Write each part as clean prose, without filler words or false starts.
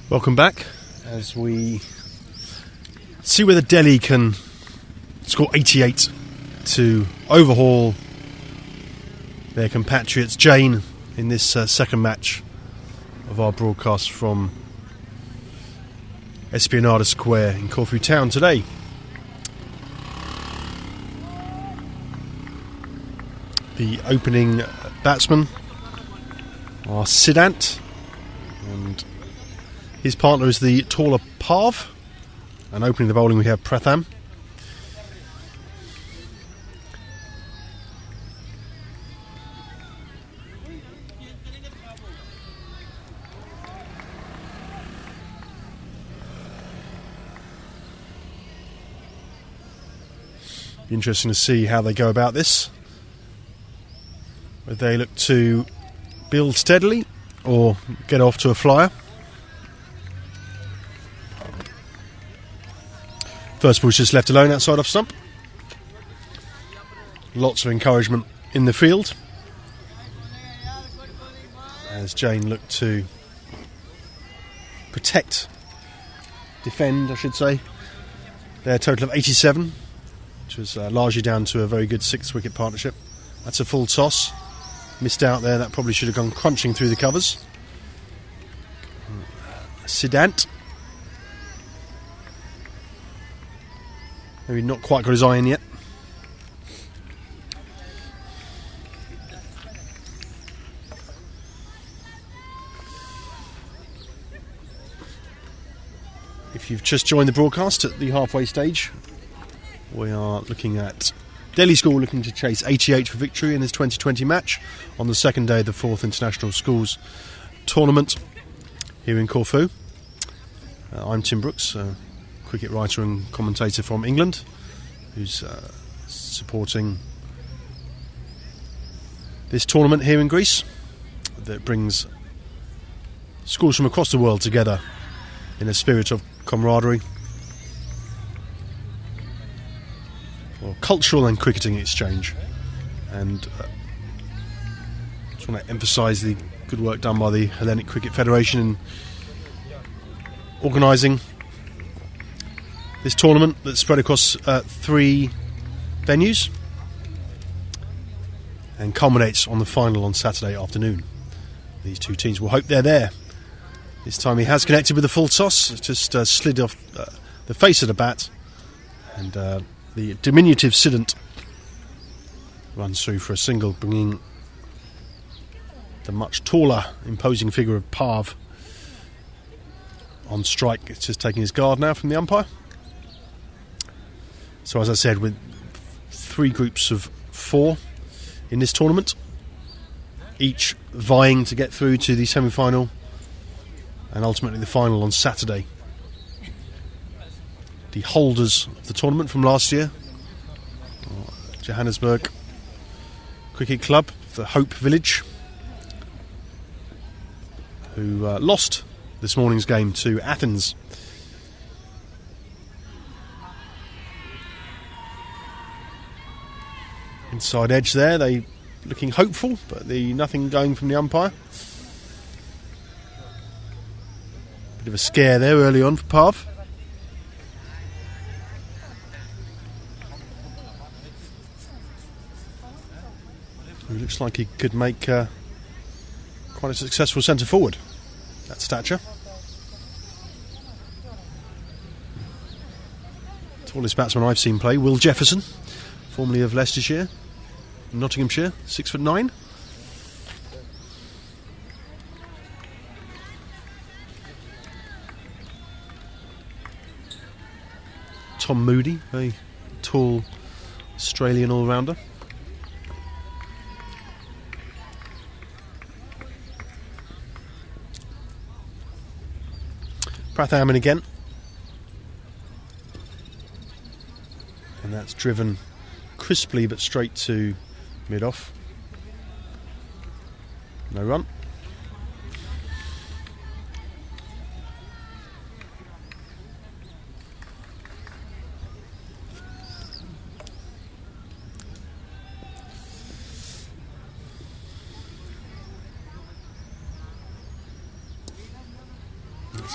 Welcome back as we see whether Delhi can score 88 to overhaul their compatriots Jain in this second match of our broadcast from Esplanade Square in Corfu town today. The opening batsmen are Siddhant, and his partner is the taller Parv, and opening the bowling we have Pratham. Be interesting to see how they go about this. Whether they look to build steadily or get off to a flyer. First ball just left alone outside off stump. Lots of encouragement in the field as Jain looked to defend, I should say, their total of 87, which was largely down to a very good 6-wicket partnership. That's a full toss. Missed out there, that probably should have gone crunching through the covers. Siddhant. Maybe not quite got his eye in yet. If you've just joined the broadcast at the halfway stage, we are looking at Delhi School looking to chase 88 for victory in this 2020 match on the second day of the 4th International Schools Tournament here in Corfu. I'm Tim Brooks, cricket writer and commentator from England, who's supporting this tournament here in Greece that brings schools from across the world together in a spirit of camaraderie, or cultural and cricketing exchange. And just want to emphasise the good work done by the Hellenic Cricket Federation in organising this tournament that's spread across 3 venues and culminates on the final on Saturday afternoon. These 2 teams will hope they're there. This time he has connected with the full toss. It's just slid off the face of the bat, and the diminutive Siddhant runs through for a single, bringing the much taller, imposing figure of Parv on strike. It's just taking his guard now from the umpire. So as I said, with 3 groups of 4 in this tournament, each vying to get through to the semi-final and ultimately the final on Saturday. The holders of the tournament from last year, Johannesburg Cricket Club, the Hope Village, who lost this morning's game to Athens. Inside edge there, they looking hopeful, but nothing going from the umpire. Bit of a scare there early on for Parv. He looks like he could make quite a successful centre forward at stature. Tallest batsman I've seen play, Will Jefferson, formerly of Leicestershire, Nottinghamshire, 6'9". Tom Moody, very tall Australian all-rounder. Pratham in again, and that's driven crisply but straight to mid-off. No run.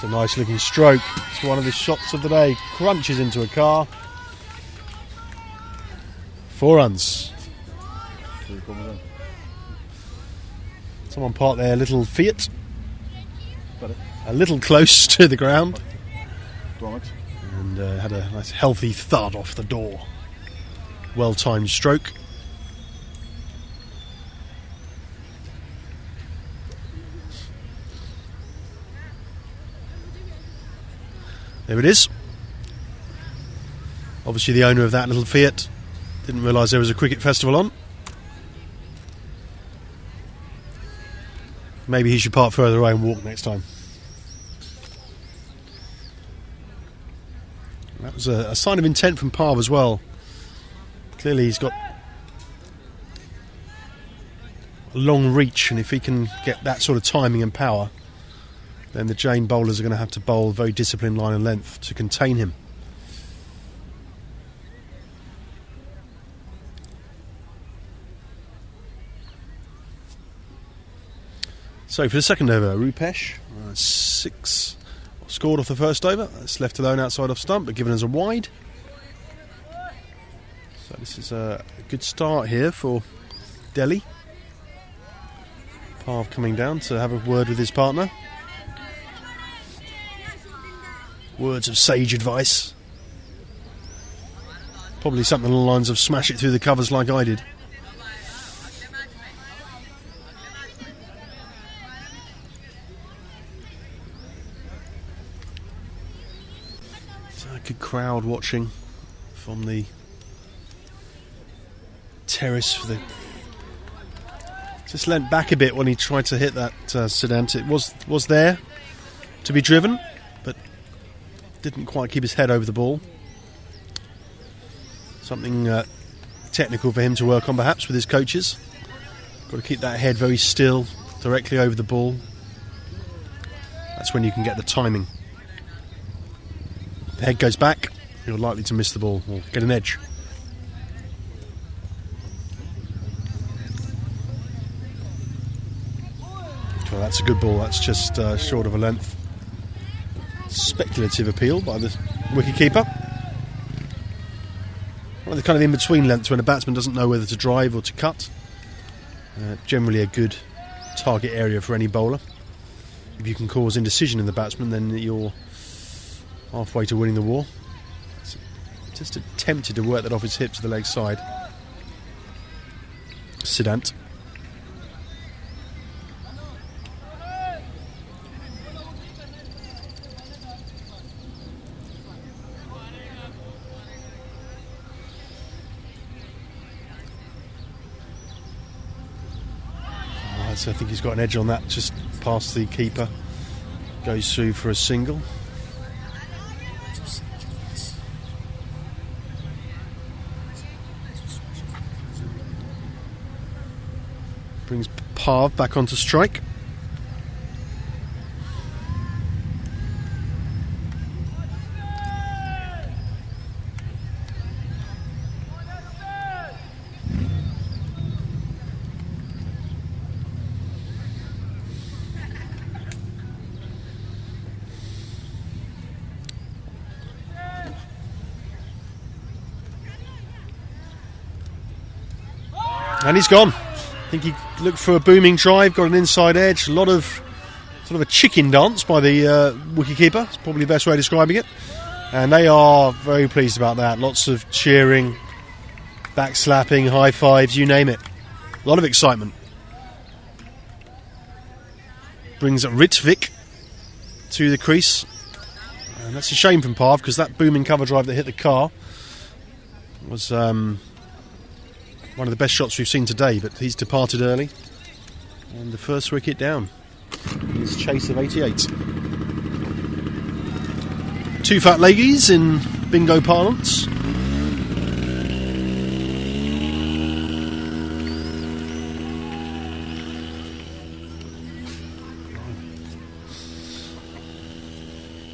It's a nice looking stroke. It's one of the shots of the day. Crunches into a car. 4 runs. Someone parked their little Fiat a little close to the ground and had a nice healthy thud off the door. Well timed stroke. There it is. Obviously the owner of that little Fiat didn't realise there was a cricket festival on. Maybe he should park further away and walk next time. That was a sign of intent from Parv as well. Clearly he's got a long reach, and if he can get that sort of timing and power, then the Jain bowlers are going to have to bowl very disciplined line and length to contain him. So for the second over, Rupesh, 6 scored off the first over. It's left alone outside off stump, but given as a wide. So this is a good start here for Delhi. Parv coming down to have a word with his partner. Words of sage advice. Probably something along the lines of smash it through the covers like I did. Good crowd watching from the terrace. For the just leant back a bit when he tried to hit that Siddhant. It was there to be driven, but didn't quite keep his head over the ball. Something technical for him to work on, perhaps, with his coaches. Got to keep that head very still, directly over the ball. That's when you can get the timing. The head goes back, you're likely to miss the ball or get an edge. Well, that's a good ball. That's just short of a length. Speculative appeal by the wicketkeeper. One of the kind of in-between lengths when a batsman doesn't know whether to drive or to cut. Generally a good target area for any bowler. If you can cause indecision in the batsman, then you're halfway to winning the war. Just attempted to work that off his hip to the leg side. Siddhant. I think he's got an edge on that, just past the keeper. Goes through for a single. Brings Parv back onto strike. And he's gone. I think he looked for a booming drive, got an inside edge, a lot of sort of a chicken dance by the wicketkeeper. It's probably the best way of describing it. And they are very pleased about that. Lots of cheering, back slapping, high fives, you name it. A lot of excitement. Brings Ritvik to the crease. And that's a shame from Parv, because that booming cover drive that hit the car was one of the best shots we've seen today, but he's departed early. And the first wicket down. His chase of 88. 2 fat leggies in bingo parlance.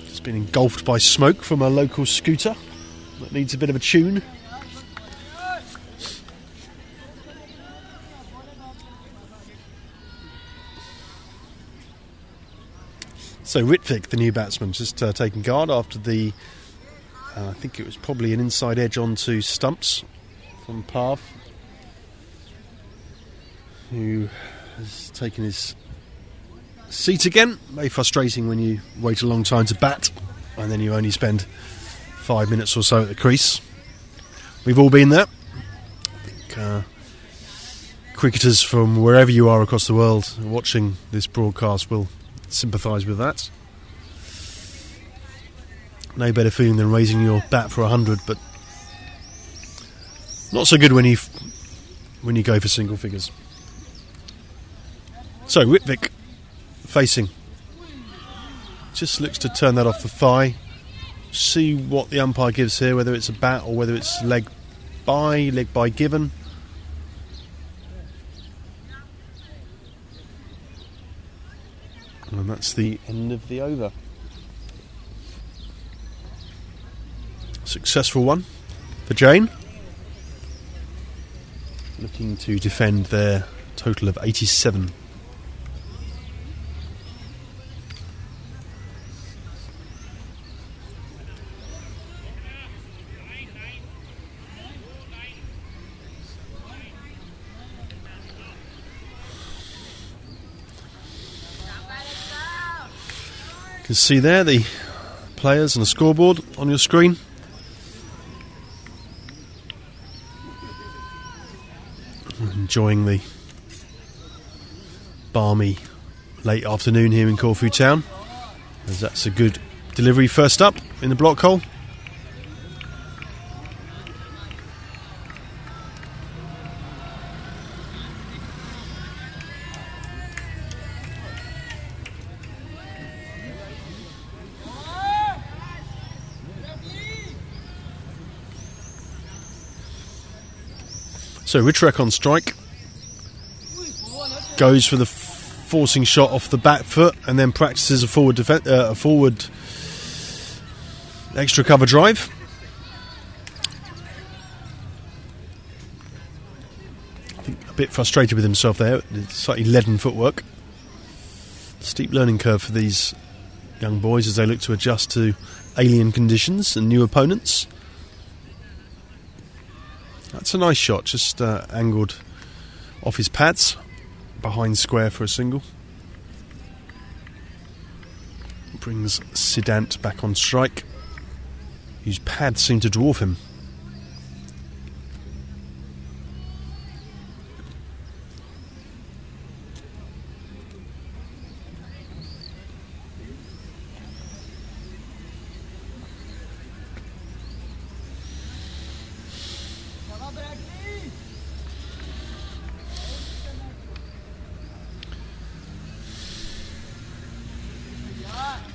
Just been engulfed by smoke from a local scooter that needs a bit of a tune. So Ritwik, the new batsman, just taking guard after the, I think it was probably an inside edge onto stumps from Parv, who has taken his seat again. Very frustrating when you wait a long time to bat and then you only spend 5 minutes or so at the crease. We've all been there. I think cricketers from wherever you are across the world watching this broadcast will sympathise with that. No better feeling than raising your bat for 100, but not so good when you go for single figures. So Ritwik facing, just looks to turn that off the thigh. See what the umpire gives here, whether it's a bat or whether it's leg by given. And that's the end of the over. Successful one for Jane. Looking to defend their total of 87. You can see there the players and the scoreboard on your screen. Enjoying the balmy late afternoon here in Corfu town, as that's a good delivery first up in the block hole. So Ritwik on strike, goes for the forcing shot off the back foot and then practices a forward extra cover drive. I think a bit frustrated with himself there, slightly leaden footwork. Steep learning curve for these young boys as they look to adjust to alien conditions and new opponents. That's a nice shot, just angled off his pads, behind square for a single. Brings Siddhant back on strike, whose pads seem to dwarf him.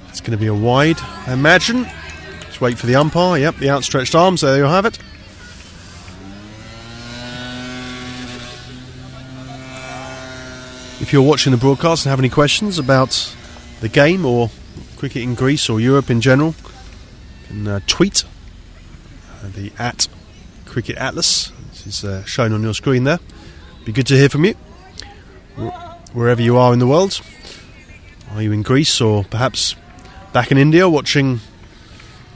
It's going to be a wide, I imagine. Just wait for the umpire. Yep, the outstretched arms. There you have it. If you're watching the broadcast and have any questions about the game or cricket in Greece or Europe in general, you can tweet the @Cricket Atlas. This is shown on your screen there. Be good to hear from you, wherever you are in the world. Are you in Greece or perhaps back in India watching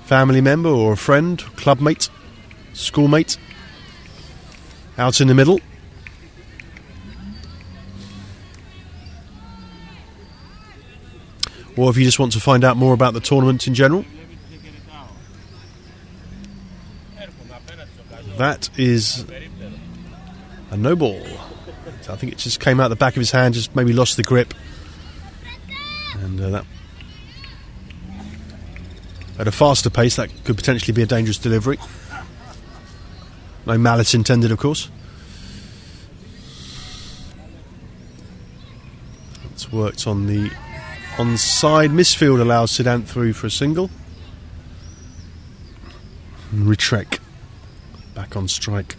family member or a friend, club mate, schoolmate out in the middle? Or if you just want to find out more about the tournament in general. That is a no ball. I think it just came out the back of his hand, just maybe lost the grip. And that, at a faster pace, that could potentially be a dangerous delivery. No malice intended, of course. It's worked on the onside. Misfield allows Siddhant through for a single. And Ritwik back on strike.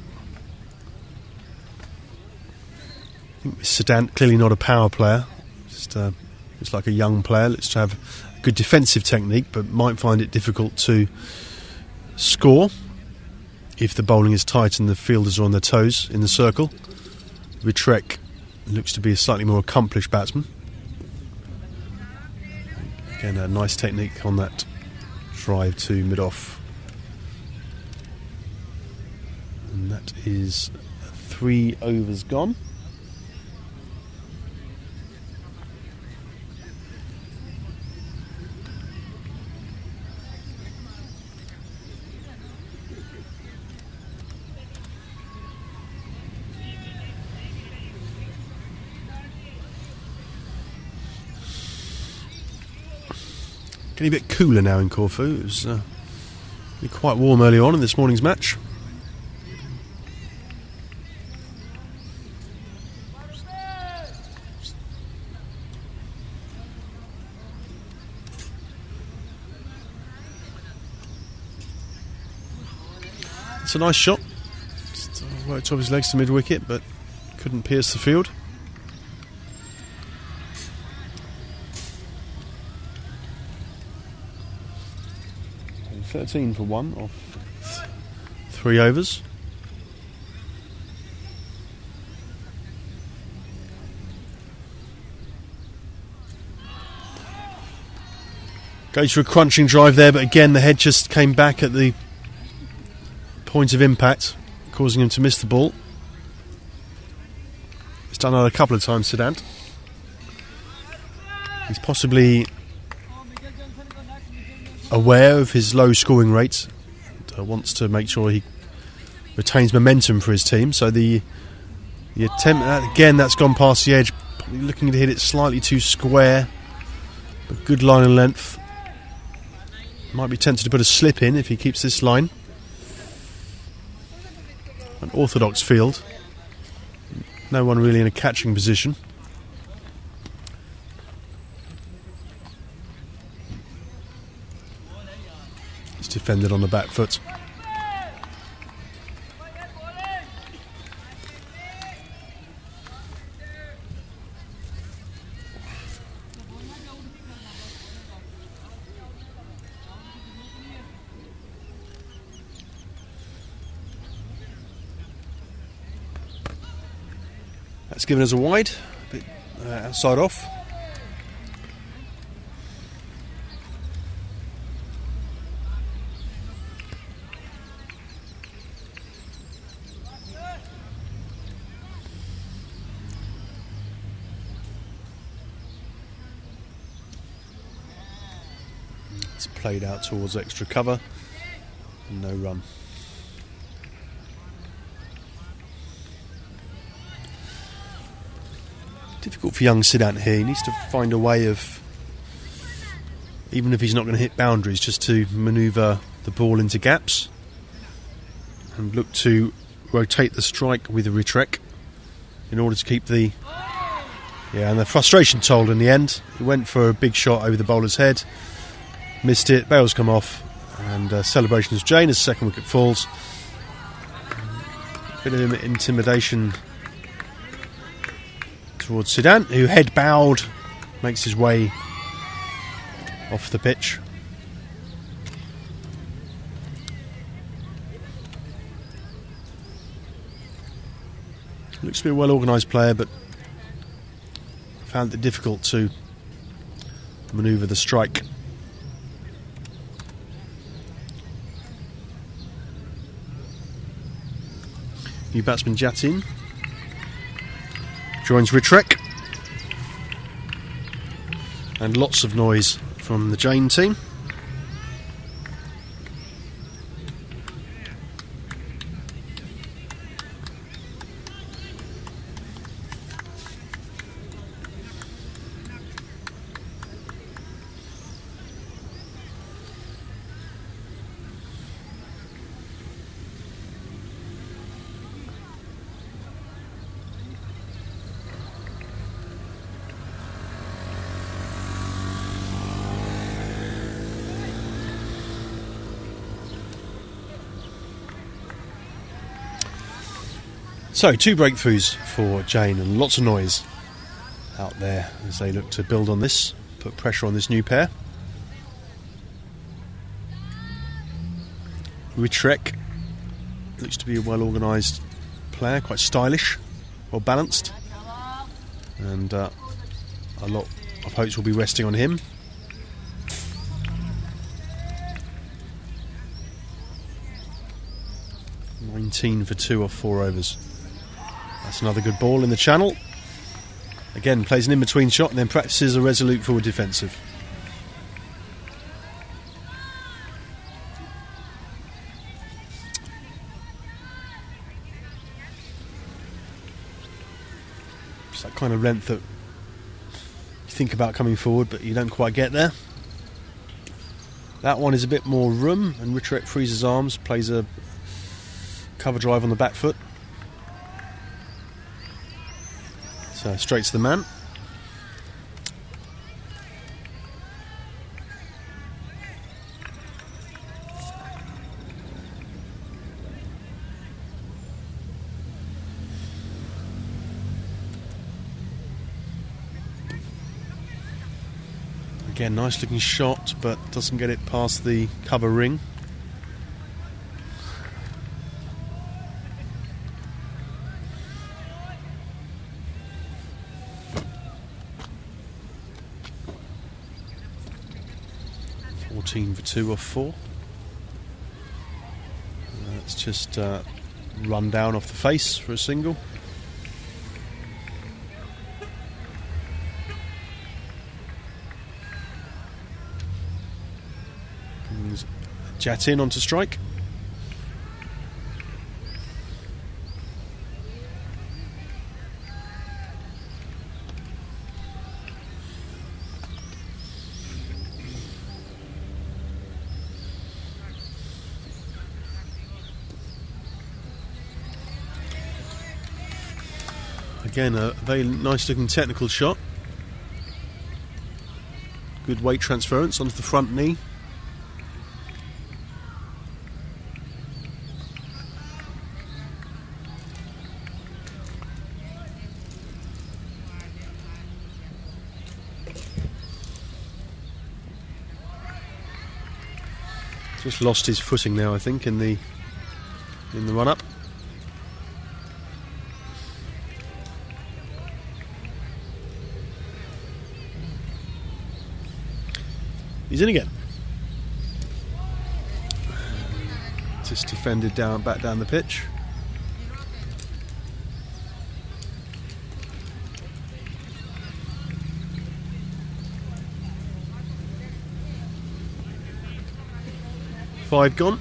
I think Siddhant, clearly not a power player. Just looks like a young player. Looks to have good defensive technique, but might find it difficult to score if the bowling is tight and the fielders are on their toes in the circle. Ritwik looks to be a slightly more accomplished batsman. Again, a nice technique on that drive to mid-off. And that is 3 overs gone. Getting a bit cooler now in Corfu. It was quite warm early on in this morning's match. It's a nice shot. Just worked off his legs to mid-wicket, but couldn't pierce the field. And 13 for 1 off 3 overs. Goes for a crunching drive there, but again the head just came back at the point of impact, causing him to miss the ball. He's done that a couple of times, Siddhant. He's possibly aware of his low scoring rate and wants to make sure he retains momentum for his team. So the attempt, again, that's gone past the edge, probably looking to hit it slightly too square, but good line and length. Might be tempted to put a slip in if he keeps this line. An orthodox field. No one really in a catching position. It's defended on the back foot. That's given us a wide, a bit outside off. It's played out towards extra cover, and no run. Difficult for young Siddhant here. He needs to find a way of, even if he's not going to hit boundaries, just to manoeuvre the ball into gaps and look to rotate the strike with a retrek in order to keep the... Yeah, and the frustration told in the end. He went for a big shot over the bowler's head, missed it, bails come off, and celebrations Jane as second wicket falls. Bit of intimidation towards Siddhant, who head bowed, makes his way off the pitch. Looks to be a well organised player, but found it difficult to manoeuvre the strike. New batsman Jatin joins Ritrek, and lots of noise from the Jain team. So, 2 breakthroughs for Jain and lots of noise out there as they look to build on this, put pressure on this new pair. Ritrek looks to be a well organised player, quite stylish, well balanced, and a lot of hopes will be resting on him. 18 for 2 off 4 overs. That's another good ball in the channel. Again, plays an in-between shot and then practices a resolute forward defensive. It's that kind of length that you think about coming forward, but you don't quite get there. That one is a bit more room, and Richarek frees his arms, plays a cover drive on the back foot. So straight to the man. Again, nice looking shot, but doesn't get it past the cover ring. For 2 off 4. Let's just run down off the face for a single. Jet in onto strike. Again, a very nice looking technical shot. Good weight transference onto the front knee. Just lost his footing now, I think, in the run-up. He's in again. Just defended back down the pitch. Five gone.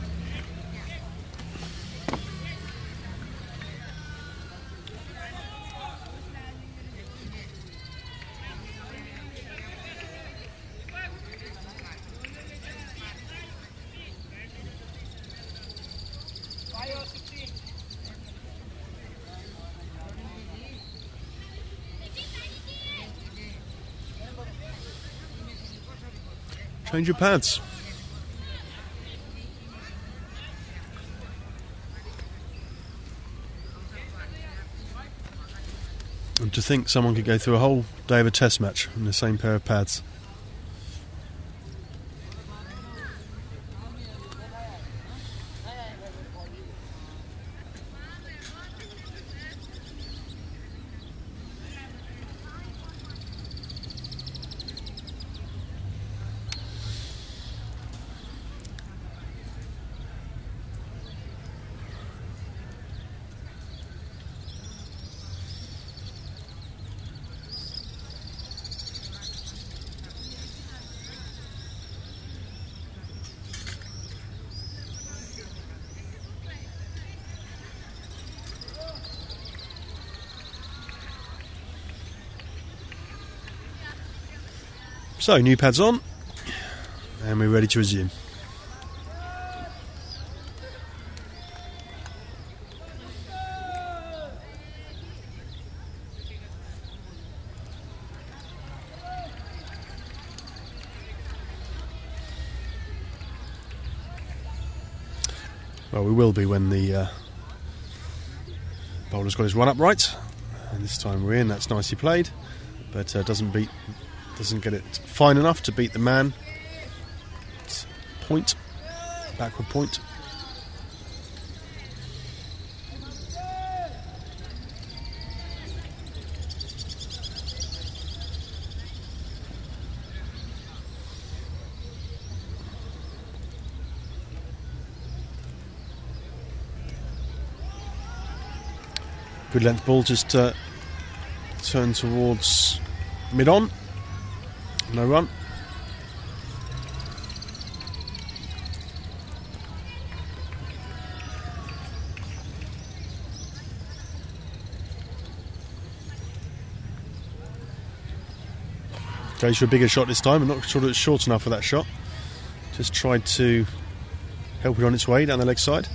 Change your pads. And to think someone could go through a whole day of a test match in the same pair of pads. So, new pads on, and we're ready to resume. Well, we will be when the bowler's got his run up right, and this time we're in. That's nicely played, but doesn't get it fine enough to beat the man. It's point, backward point. Good length ball, just turn towards mid-on. No run. Goes for a bigger shot this time. I'm not sure that it's short enough for that shot. Just tried to help it on its way down the leg side.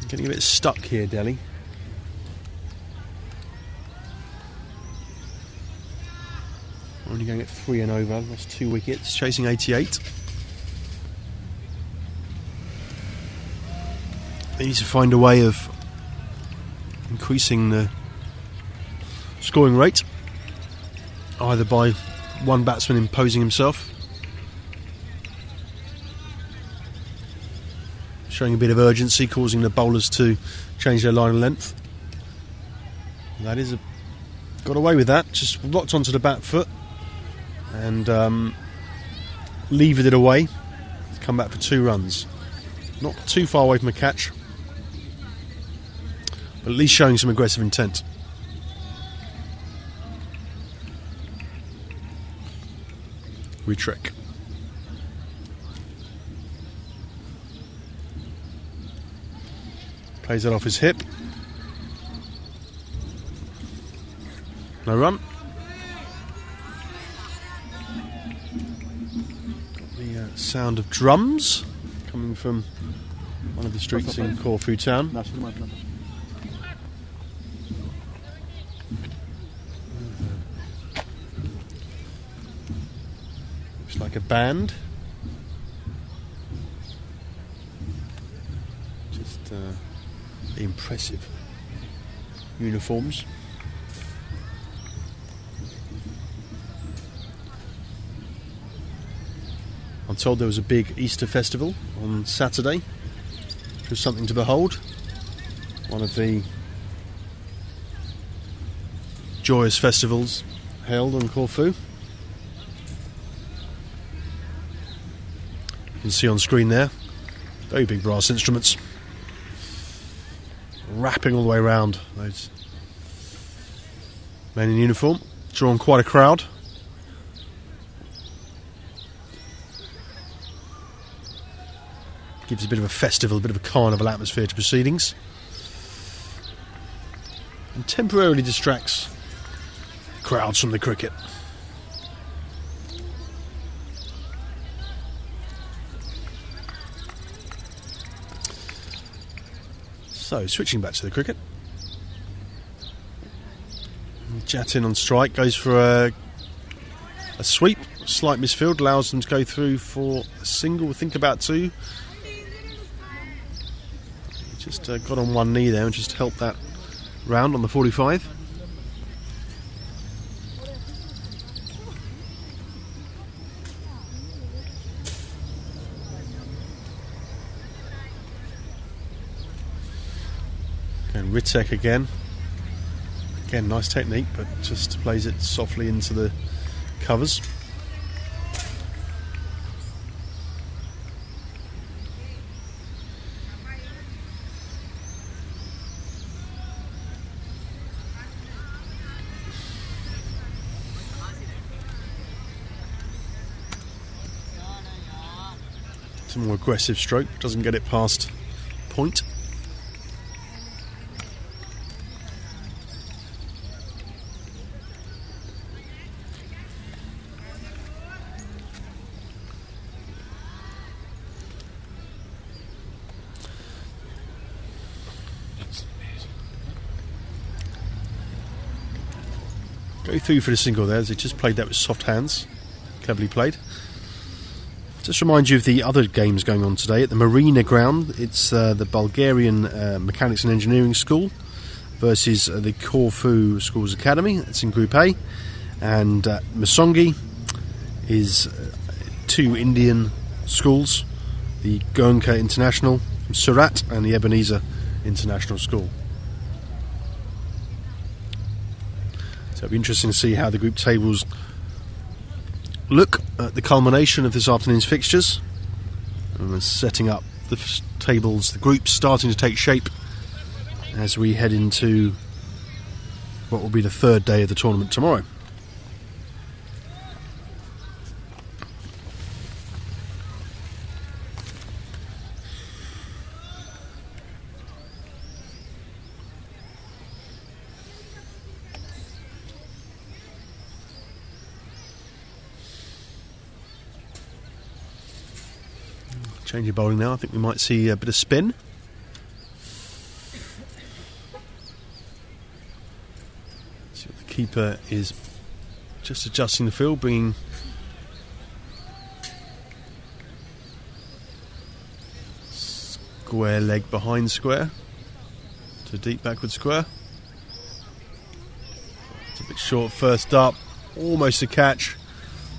Getting a bit stuck here, Delhi. Only going at 3 and over. That's 2 wickets. Chasing 88. They need to find a way of increasing the scoring rate, either by one batsman imposing himself, showing a bit of urgency, causing the bowlers to change their line of length. That is got away with that, just rocked onto the back foot and levered it away. It's come back for 2 runs. Not too far away from a catch, but at least showing some aggressive intent. Retrick. Plays that off his hip. No run. Got the sound of drums coming from one of the streets in Corfu town. Looks like a band. Just the impressive uniforms. I'm told there was a big Easter festival on Saturday, which was something to behold. One of the joyous festivals held on Corfu. You can see on screen there, very big brass instruments, wrapping all the way around. Those men in uniform, drawing quite a crowd. Gives a bit of a festival, a bit of a carnival atmosphere to proceedings, and temporarily distracts crowds from the cricket. So, switching back to the cricket. Jatin on strike, goes for a sweep, slight misfield, allows them to go through for a single, think about 2. Just got on one knee there and just helped that round on the 45. And Ritek again. Again, nice technique, but just plays it softly into the covers. More aggressive stroke, doesn't get it past point. Go through for the single there, as he just played that with soft hands. Cleverly played. Just remind you of the other games going on today at the Marina ground. It's the Bulgarian Mechanics and Engineering School versus the Corfu Schools Academy. It's in Group A. And Masongi is 2 Indian schools, the Goenka International from Surat and the Ebenezer International School. So it'll be interesting to see how the group tables look at the culmination of this afternoon's fixtures, and we're setting up the tables, the groups starting to take shape as we head into what will be the third day of the tournament tomorrow. Change of bowling now. I think we might see a bit of spin. So the keeper is just adjusting the field, bringing square leg behind square to deep backward square. It's a bit short first up, almost a catch.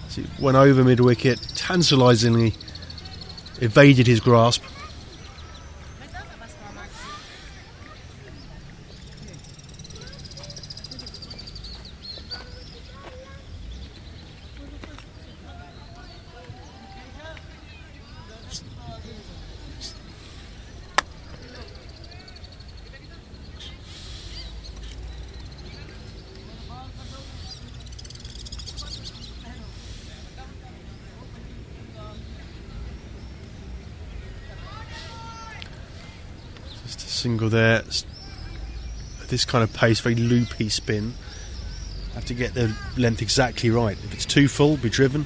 So it went over mid wicket, tantalisingly evaded his grasp. Single there. At this kind of pace, very loopy spin. Have to get the length exactly right. If it's too full, be driven.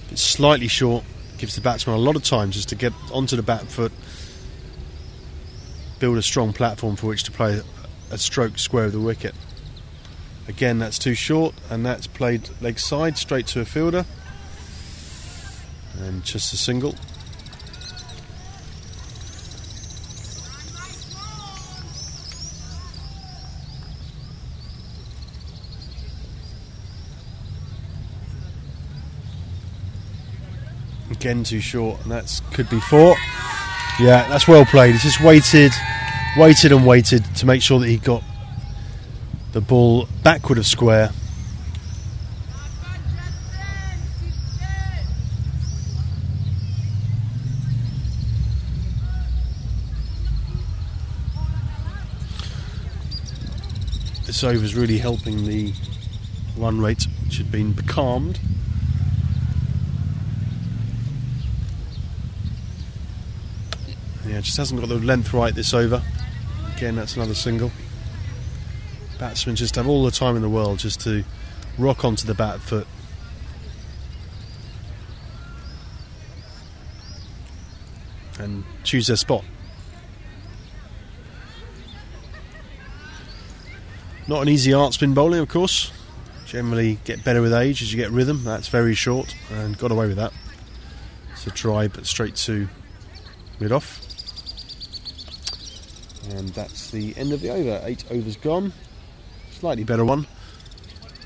If it's slightly short, gives the batsman a lot of time just to get onto the back foot, build a strong platform for which to play a stroke square of the wicket. Again, that's too short, and that's played leg side straight to a fielder, and just a single. Again too short, and that could be 4. Yeah, that's well played. He's just waited to make sure that he got the ball backward of square. This over's really helping the run rate, which had been becalmed. Yeah, just hasn't got the length right this over. Again, that's another single. Batsmen just have all the time in the world just to rock onto the bat foot. And choose their spot. Not an easy art spin bowling, of course. Generally get better with age as you get rhythm. That's very short and got away with that. It's a try, but straight to mid-off. And that's the end of the over. 8 overs gone. Slightly better one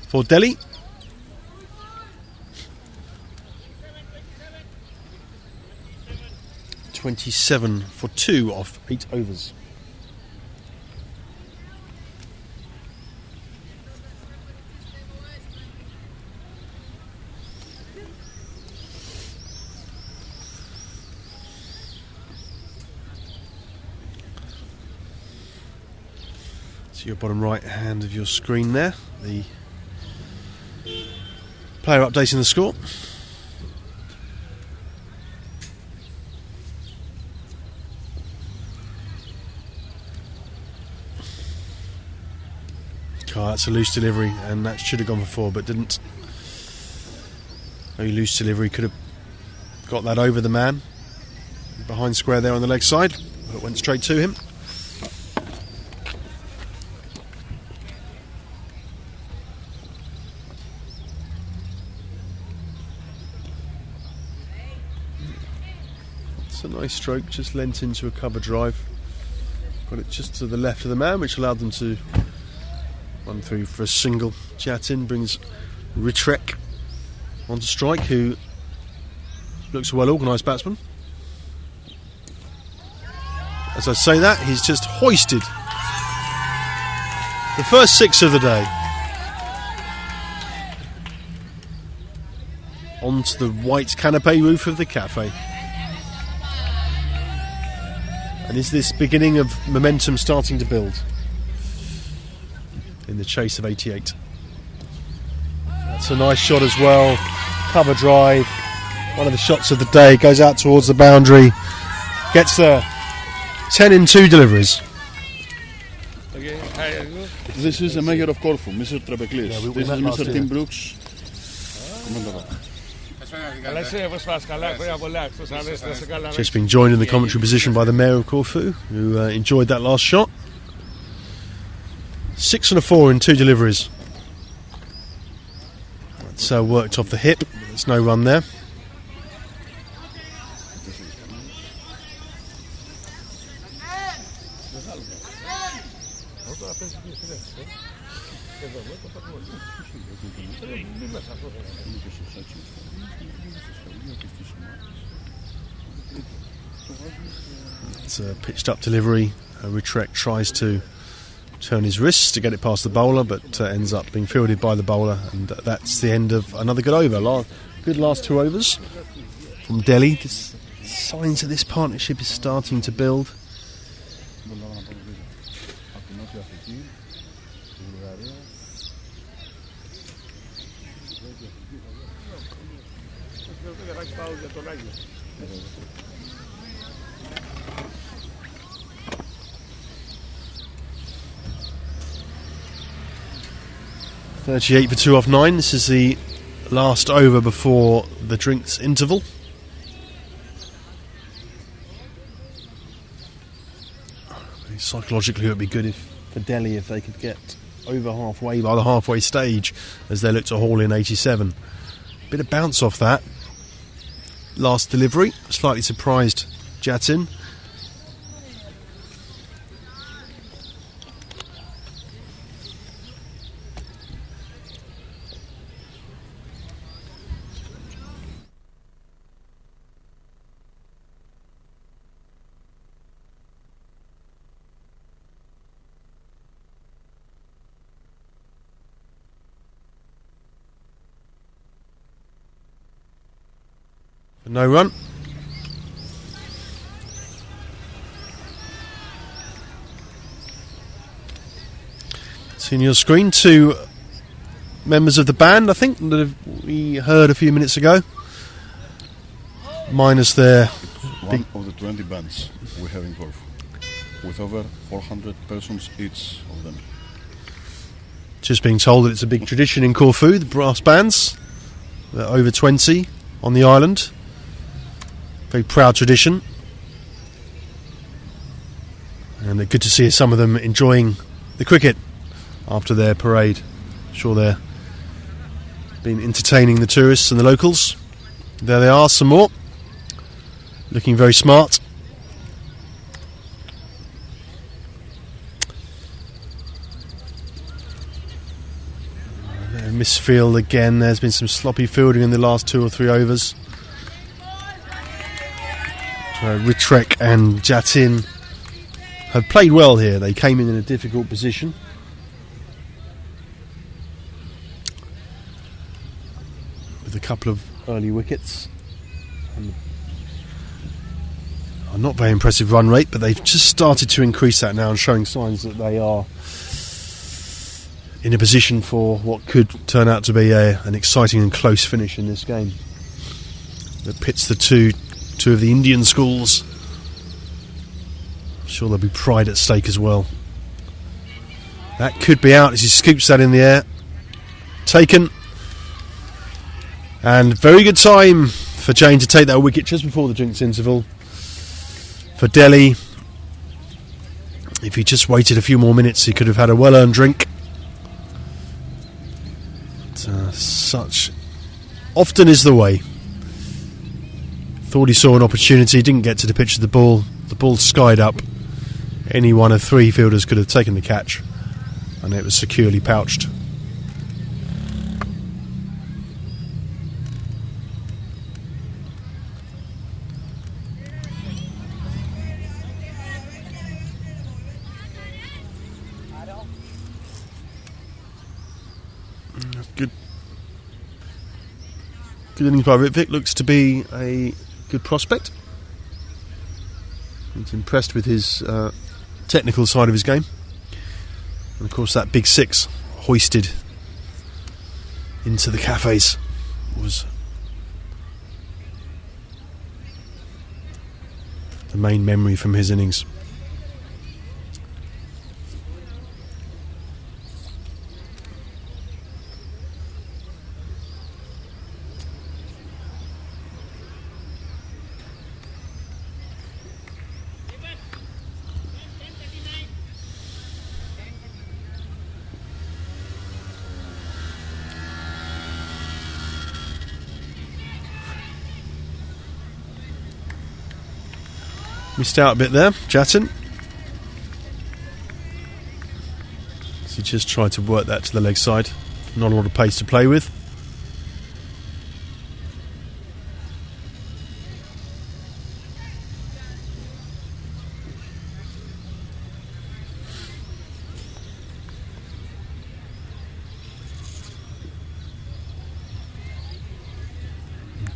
for Delhi. $27 for 2 off 8 overs. Your bottom right hand of your screen there, the player updating the score. Oh, that's a loose delivery, and that should have gone for 4 but didn't. Very loose delivery, could have got that over the man behind square there on the leg side, but it went straight to him. It's a nice stroke, just lent into a cover drive. Got it just to the left of the man, which allowed them to run through for a single. Jatin brings Ritrek onto strike, who looks a well-organised batsman. As I say that, he's just hoisted the first 6 of the day onto the white canapé roof of the cafe. And is this beginning of momentum starting to build in the chase of 88? That's a nice shot as well. Cover drive. One of the shots of the day. Goes out towards the boundary. Gets there. 10 in 2 deliveries. This is the mayor of Corfu, Mr. Trabeklis. Yeah, we this met is last Mr. year. Tim Brooks. Just being joined in the commentary position by the mayor of Corfu, who enjoyed that last shot. 6 and a 4 in 2 deliveries. That's worked off the hip. There's no run there. It's a pitched up delivery. Ritrek tries to turn his wrists to get it past the bowler, but ends up being fielded by the bowler, and that's the end of another good over. Good last 2 overs from Delhi. Signs that this partnership is starting to build. .38 for 2 off 9. This is the last over before the drinks interval. Psychologically, it would be good for Delhi if they could get over halfway by the halfway stage as they look to haul in 87. Bit of bounce off that last delivery. Slightly surprised Jatin. No run. Seeing your screen, 2 members of the band, I think, that we heard a few minutes ago. Minus their... One of the 20 bands we have in Corfu, with over 400 persons each of them. Just being told that it's a big tradition in Corfu, the brass bands. They're over 20 on the island. Very proud tradition, and good to see some of them enjoying the cricket after their parade. I'm sure they're been entertaining the tourists and the locals. There they are, some more, looking very smart. Misfield again. There's been some sloppy fielding in the last 2 or 3 overs. Ritrek and Jatin have played well here. They came in a difficult position. With a couple of early wickets. And a not very impressive run rate, but they've just started to increase that now and showing signs that they are in a position for what could turn out to be an exciting and close finish in this game. That pits the two of the Indian schools. I'm sure there'll be pride at stake as well. That could be out as he scoops that in the air. Taken. And very good time for Jain to take that wicket just before the drinks interval. For Delhi, if he just waited a few more minutes, he could have had a well-earned drink. But, such often is the way. Thought he saw an opportunity, didn't get to the pitch of the ball. The ball skied up. Any one of 3 fielders could have taken the catch, and it was securely pouched. Good. Good innings by Ritvik. Looks to be a good prospect. He's impressed with his technical side of his game. And of course that big six hoisted into the cafes was the main memory from his innings. Missed out a bit there, Jatin. So he just tried to work that to the leg side. Not a lot of pace to play with.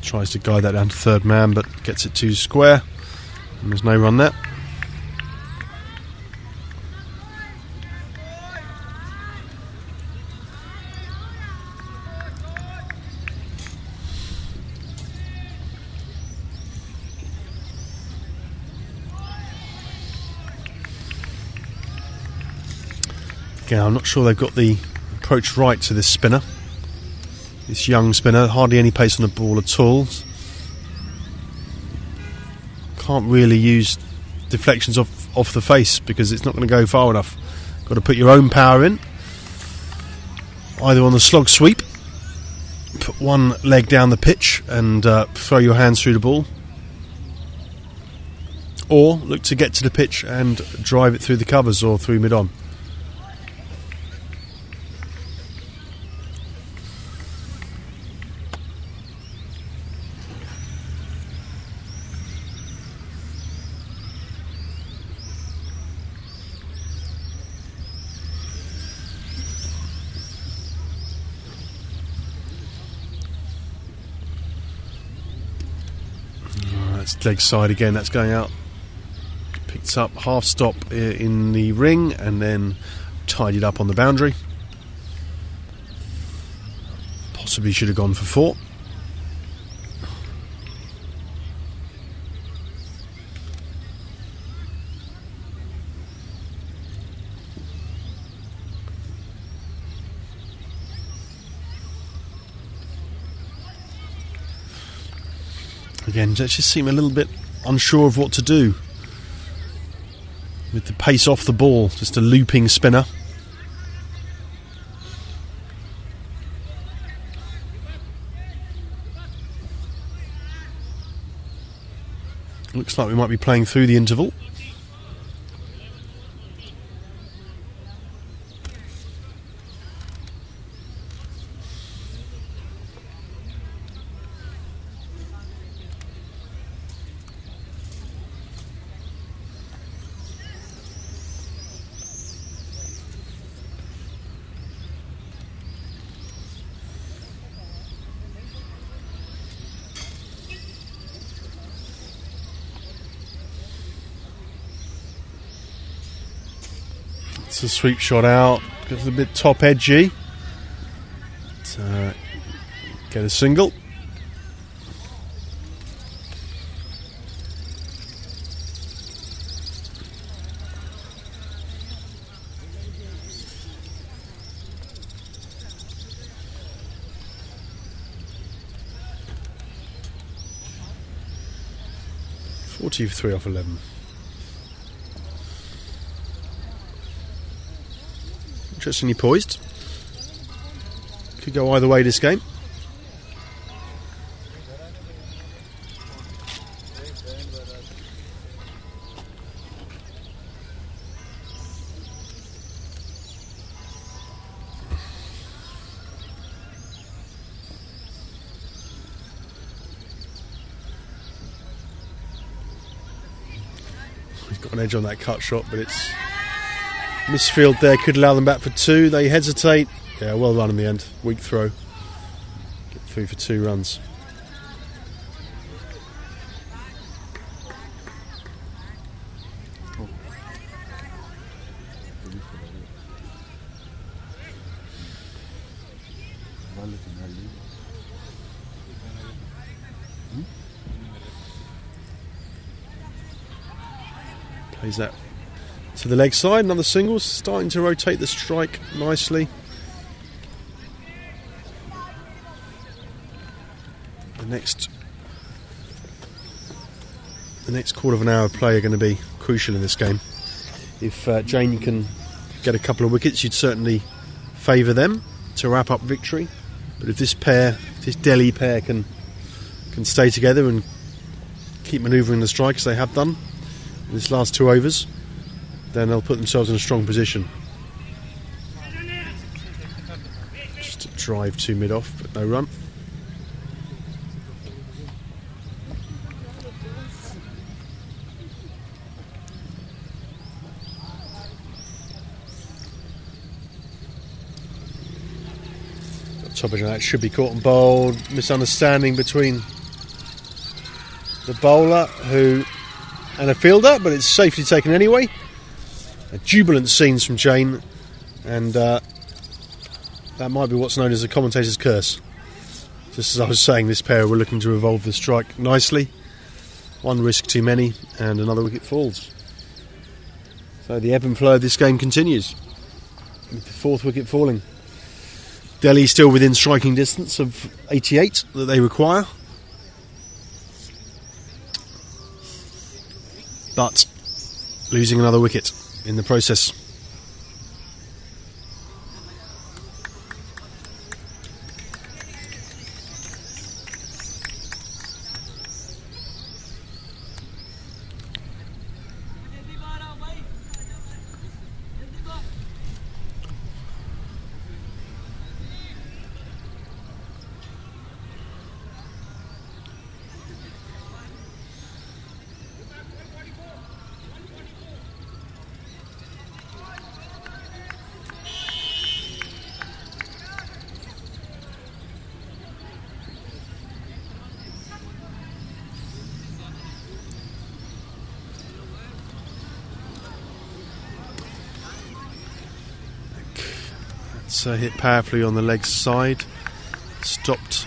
Tries to guide that down to third man, but gets it too square. And there's no run there. Again, I'm not sure they've got the approach right to this spinner. This young spinner, hardly any pace on the ball at all. Can't really use deflections off the face because it's not going to go far enough. Got to put your own power in, either on the slog sweep, put one leg down the pitch and throw your hands through the ball, or look to get to the pitch and drive it through the covers or through mid-on. That's leg side again, that's going out. Picked up half stop in the ring and then tidied up on the boundary. Possibly should have gone for 4. Again, just seem a little bit unsure of what to do with the pace off the ball. Just a looping spinner. Looks like we might be playing through the interval. It's a sweep shot out, gets a bit top edgy. Get a single. .43 off 11. Interestingly poised. Could go either way this game. He's got an edge on that cut shot, but it's misfield there, could allow them back for 2. They hesitate. Yeah, well run in the end. Weak throw. Get through for 2 runs. Plays that to the leg side. Another single, starting to rotate the strike nicely. The next quarter of an hour of play are going to be crucial in this game. If Jane can get a couple of wickets, you'd certainly favour them to wrap up victory. But if this Delhi pair can stay together and keep manoeuvring the strike as they have done in this last 2 overs, then they'll put themselves in a strong position. Just a drive to mid-off, but no run. Top of that should be caught and bowled. Misunderstanding between the bowler and a fielder, but it's safely taken anyway. A jubilant scenes from Jane, and that might be what's known as a commentator's curse. Just as I was saying, this pair were looking to evolve the strike nicely. One risk too many, and another wicket falls. So the ebb and flow of this game continues, with the 4th wicket falling. Delhi still within striking distance of 88 that they require. But losing another wicket in the process. Hit powerfully on the leg side. Stopped,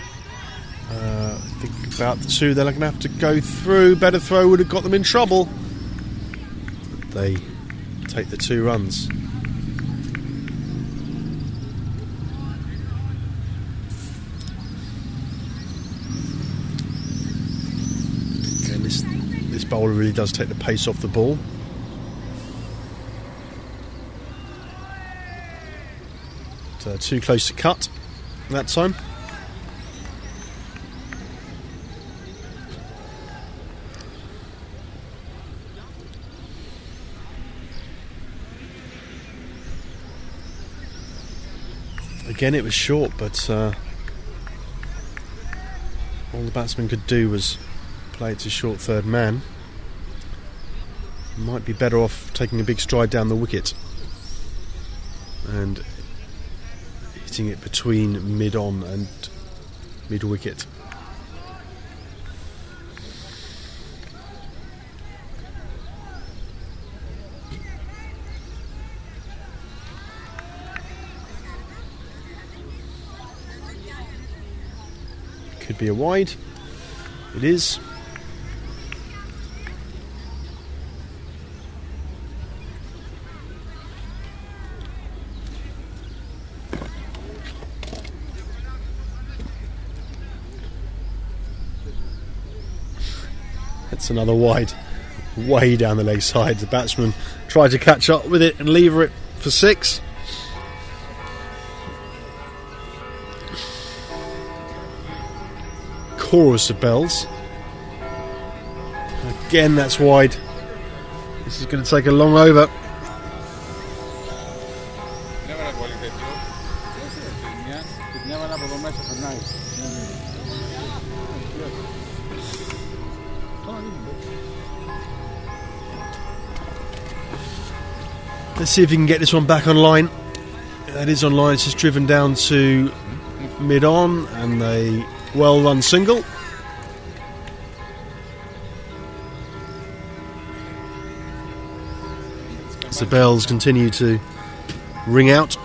I think, about the 2 they're going to have to go through. Better throw would have got them in trouble. But they take the 2 runs. Again, this bowler really does take the pace off the ball. Too close to cut that time. Again, it was short, but all the batsman could do was play it to short third man. Might be better off taking a big stride down the wicket and hitting it between mid-on and mid-wicket. Could be a wide. It is. It's another wide, way down the leg side. The batsman tried to catch up with it and lever it for 6. Chorus of bells. Again, that's wide. This is going to take a long over. Let's see if he can get this one back online. That is online. It's just driven down to mid-on, and a well-run single. As the bells continue to ring out.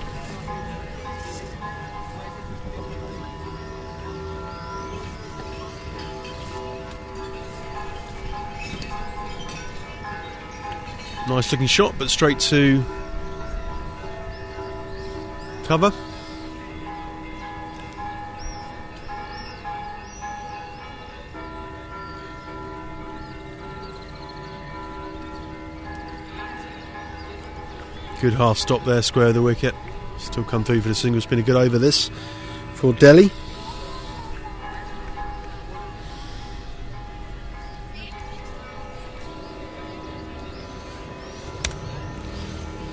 Nice looking shot, but straight to cover. Good half stop there, square of the wicket. Still come through for the single. It's been a good over this for Delhi.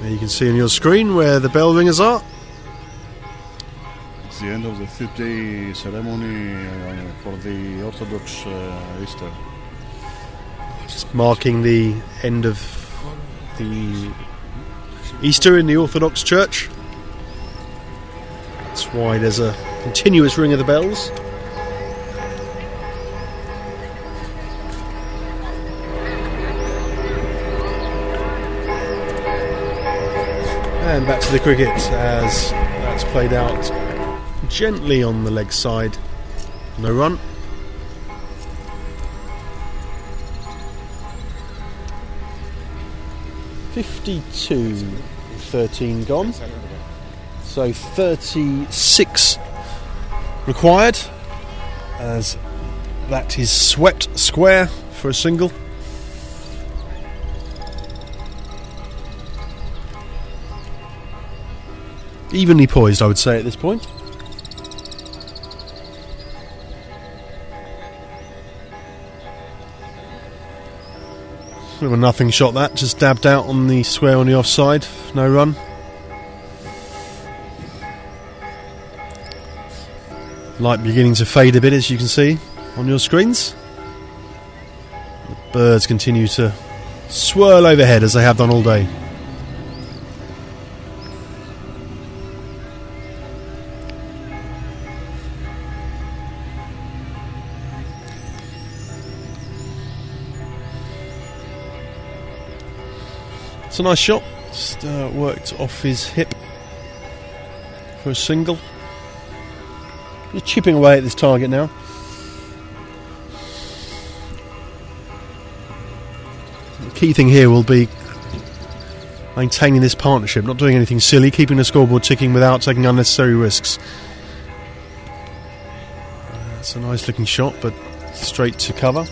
There you can see on your screen where the bell ringers are. It's the end of the 5th-day ceremony for the Orthodox Easter. Just marking the end of the Easter in the Orthodox Church. That's why there's a continuous ring of the bells. And back to the cricket as that's played out gently on the leg side. No run. (52-13) gone. So 36 required as that is swept square for a single. Evenly poised, I would say, at this point. Bit of a nothing shot that, just dabbed out on the square on the offside, no run. Light beginning to fade a bit, as you can see on your screens. The birds continue to swirl overhead as they have done all day. It's a nice shot, just worked off his hip for a single. Just chipping away at this target now. The key thing here will be maintaining this partnership, not doing anything silly, keeping the scoreboard ticking without taking unnecessary risks. That's a nice looking shot, but straight to cover.